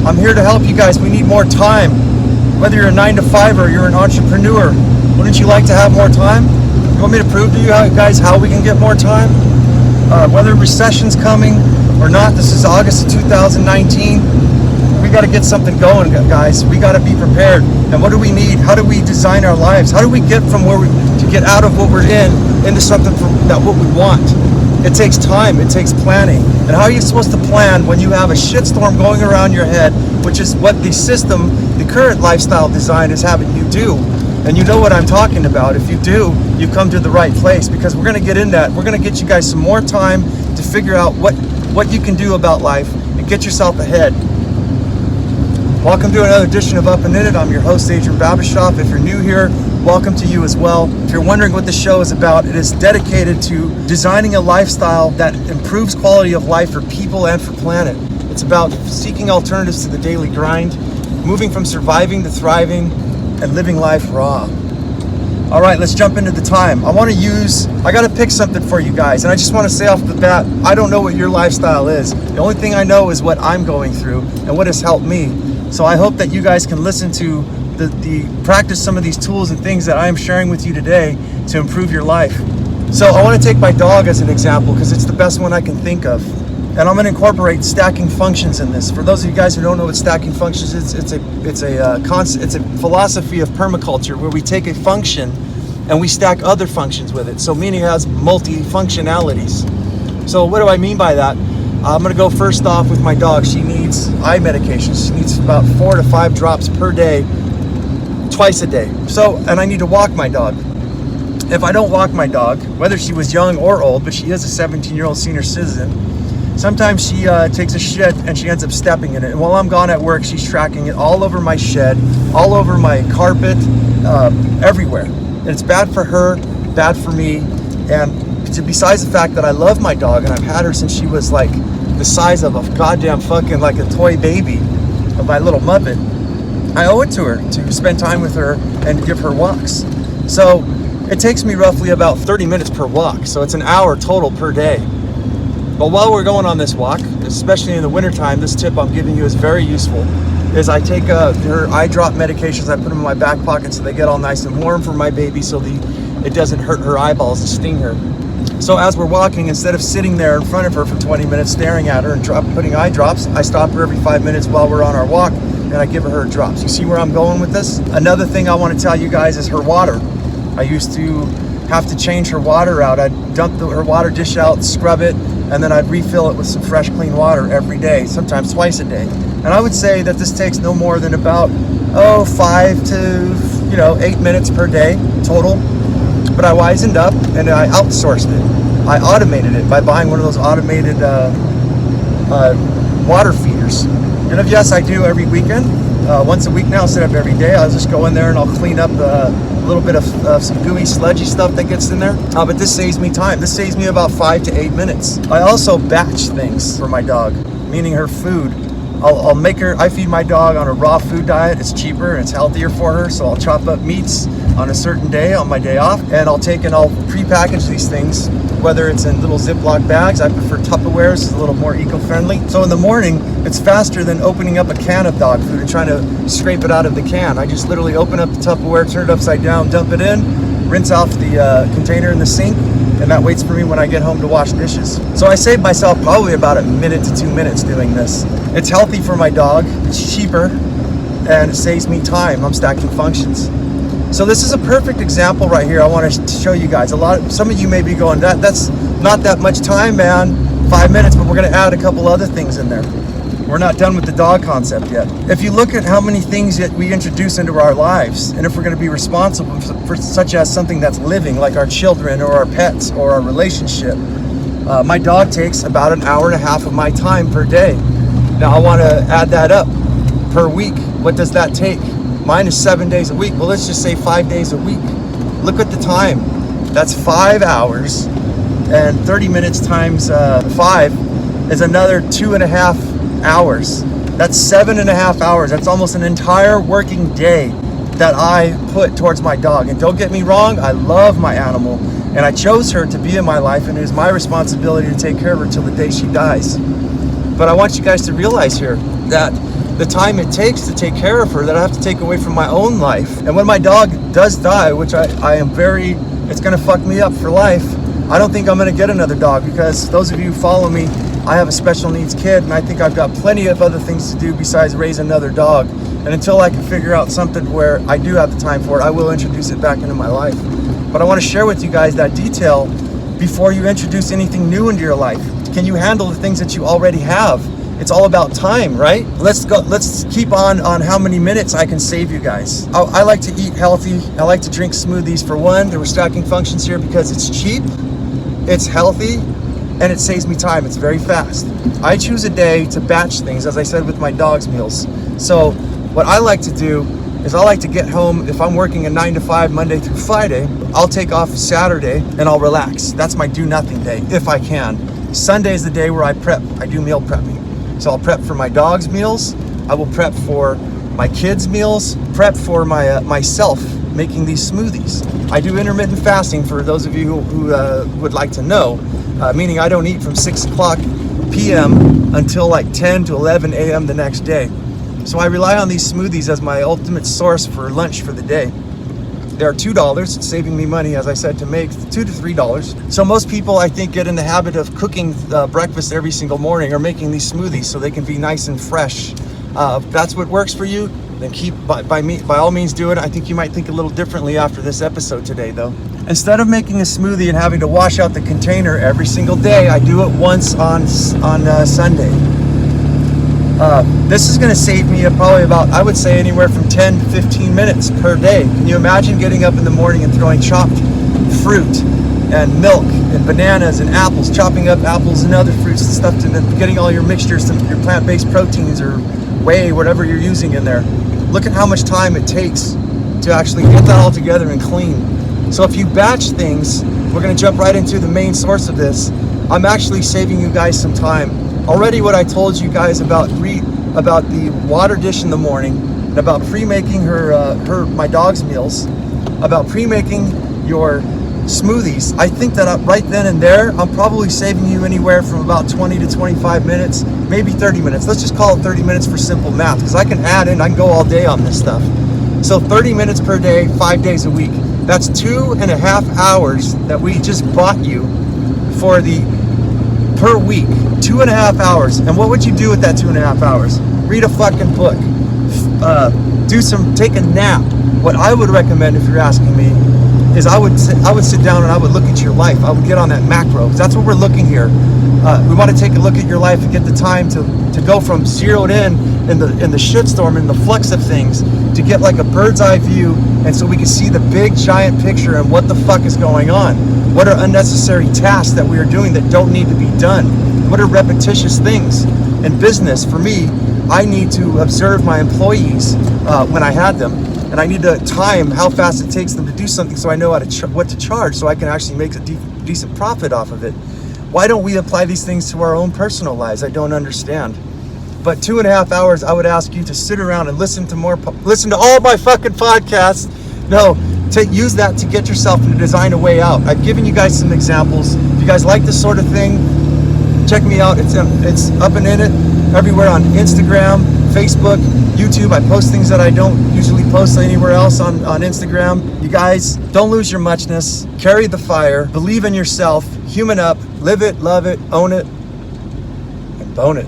I'm here to help you guys. We need more time. Whether you're a 9-to-5 or you're an entrepreneur, wouldn't you like to have more time? You want me to prove to you guys how we can get more time? Whether recession's coming or not, this is August of 2019. We got to get something going, guys. We got to be prepared. And what do we need? How do we design our lives? How do we get from to get out of what we're in into something that what we want? It takes time. It takes planning. And how are you supposed to plan when you have a shitstorm going around your head, which is what the system, the current lifestyle design is having you do? And you know what I'm talking about. If you do, you come to the right place, because we're going to get in that. We're going to get you guys some more time to figure out what you can do about life and get yourself ahead. Welcome to another edition of Up and In It. I'm your host, Adrian Babashoff. If you're new here, welcome to you as well. If you're wondering what the show is about, it is dedicated to designing a lifestyle that improves quality of life for people and for planet. It's about seeking alternatives to the daily grind, moving from surviving to thriving, and living life raw. All right, let's jump into the time. I got to pick something for you guys. And I just want to say off the bat, I don't know what your lifestyle is. The only thing I know is what I'm going through and what has helped me. So I hope that you guys can listen to practice some of these tools and things that I am sharing with you today to improve your life. So I want to take my dog as an example because it's the best one I can think of. And I'm going to incorporate stacking functions in this. For those of you guys who don't know what stacking functions is, it's a philosophy of permaculture where we take a function and we stack other functions with it. So meaning it has multi-functionalities. So what do I mean by that? I'm going to go first off with my dog. She needs eye medication. She needs about 4 to 5 drops per day, twice a day. So, and I need to walk my dog. If I don't walk my dog, whether she was young or old, but she is a 17-year-old senior citizen, sometimes she takes a shit and she ends up stepping in it. And while I'm gone at work, she's tracking it all over my shed, all over my carpet, everywhere. And it's bad for her, bad for me. And besides the fact that I love my dog and I've had her since she was like the size of a goddamn fucking like a toy baby of my little Muppet, I owe it to her to spend time with her and give her walks. So it takes me roughly about 30 minutes per walk. So it's an hour total per day. But while we're going on this walk, especially in the wintertime, this tip I'm giving you is very useful, is I take her eye drop medications, I put them in my back pocket so they get all nice and warm for my baby so it doesn't hurt her eyeballs and sting her. So as we're walking, instead of sitting there in front of her for 20 minutes staring at her and putting eye drops, I stop her every 5 minutes while we're on our walk and I give her drops. You see where I'm going with this? Another thing I want to tell you guys is her water. I used to have to change her water out. I'd dump her water dish out, scrub it, and then I'd refill it with some fresh, clean water every day, sometimes twice a day. And I would say that this takes no more than about 5 to 8 minutes per day total. But I wisened up and I outsourced it. I automated it by buying one of those automated water feeders. And yes, I do every weekend, once a week now instead of every day. I'll just go in there and I'll clean up a little bit of some gooey, sludgy stuff that gets in there. But this saves me time. This saves me about 5 to 8 minutes. I also batch things for my dog, meaning her food. I feed my dog on a raw food diet. It's cheaper and it's healthier for her. So I'll chop up meats on a certain day, on my day off, and I'll pre-package these things, whether it's in little Ziploc bags. I prefer Tupperwares, it's a little more eco-friendly. So in the morning, it's faster than opening up a can of dog food and trying to scrape it out of the can. I just literally open up the Tupperware, turn it upside down, dump it in, rinse off the container in the sink, and that waits for me when I get home to wash dishes. So I save myself probably about 1 to 2 minutes doing this. It's healthy for my dog, it's cheaper, and it saves me time. I'm stacking functions. So this is a perfect example right here. I want to show you guys. Some of you may be going, that's not that much time, man. 5 minutes, but we're going to add a couple other things in there. We're not done with the dog concept yet. If you look at how many things that we introduce into our lives, and if we're going to be responsible for such as something that's living, like our children or our pets or our relationship, my dog takes about 1.5 hours of my time per day. Now I want to add that up per week. What does that take? Mine is 7 days a week. Well, let's just say 5 days a week. Look at the time. That's 5 hours, and 30 minutes times 5 is another 2.5 hours. That's 7.5 hours. That's almost an entire working day that I put towards my dog. And don't get me wrong, I love my animal, and I chose her to be in my life, and it is my responsibility to take care of her till the day she dies. But I want you guys to realize here that the time it takes to take care of her that I have to take away from my own life. And when my dog does die, which I am very, it's gonna fuck me up for life, I don't think I'm gonna get another dog, because those of you who follow me, I have a special needs kid, and I think I've got plenty of other things to do besides raise another dog. And until I can figure out something where I do have the time for it, I will introduce it back into my life. But I want to share with you guys that detail before you introduce anything new into your life. Can you handle the things that you already have? It's all about time, right? Let's keep on how many minutes I can save you guys. I like to eat healthy. I like to drink smoothies. For one, there were stacking functions here because it's cheap, it's healthy, and it saves me time. It's very fast. I choose a day to batch things, as I said with my dog's meals. So what I like to do is I like to get home. If I'm working a 9 to 5 Monday through Friday, I'll take off Saturday and I'll relax. That's my do nothing day, if I can. Sunday is the day where I prep. I do meal prepping. So I'll prep for my dog's meals. I will prep for my kids' meals, prep for myself making these smoothies. I do intermittent fasting, for those of you who would like to know, meaning I don't eat from 6 o'clock p.m. until like 10 to 11 a.m. the next day. So I rely on these smoothies as my ultimate source for lunch for the day. They're $2. It's saving me money, as I said, to make $2 to $3. So most people, I think, get in the habit of cooking breakfast every single morning or making these smoothies so they can be nice and fresh. If that's what works for you, then by all means do it. I think you might think a little differently after this episode today, though. Instead of making a smoothie and having to wash out the container every single day, I do it once on Sunday. This is going to save me probably about, I would say, anywhere from 10 to 15 minutes per day. Can you imagine getting up in the morning and throwing chopped fruit and milk and bananas and apples, chopping up apples and other fruits and stuff, and then getting all your mixtures, your plant-based proteins or whey, whatever you're using in there. Look at how much time it takes to actually get that all together and clean. So if you batch things, we're going to jump right into the main source of this. I'm actually saving you guys some time. Already what I told you guys about the water dish in the morning, and about pre-making my dog's meals, about pre-making your smoothies, I think that right then and there, I'm probably saving you anywhere from about 20 to 25 minutes, maybe 30 minutes. Let's just call it 30 minutes for simple math, because I can add in, I can go all day on this stuff. So 30 minutes per day, 5 days a week. That's 2.5 hours that we just bought you for per week. 2.5 hours. And what would you do with that 2.5 hours? Read a fucking book. Take a nap. What I would recommend, if you're asking me, is I would sit down and I would look at your life. I would get on that macro, because that's what we're looking here. We want to take a look at your life and get the time to go from zeroed in the shitstorm, in the flux of things, to get like a bird's eye view, and so we can see the big giant picture and what the fuck is going on. What are unnecessary tasks that we are doing that don't need to be done? What are repetitious things? In business, for me, I need to observe my employees when I had them, and I need to time how fast it takes them to do something, so I know what to charge, so I can actually make a decent profit off of it. Why don't we apply these things to our own personal lives? I don't understand. But 2.5 hours, I would ask you to sit around and listen to all my fucking podcasts. No, use that to get yourself to design a way out. I've given you guys some examples. If you guys like this sort of thing, check me out. It's up and in it everywhere on Instagram, Facebook, YouTube. I post things that I don't usually post anywhere else on Instagram. You guys, don't lose your muchness. Carry the fire. Believe in yourself. Human up. Live it, love it, own it, and bone it.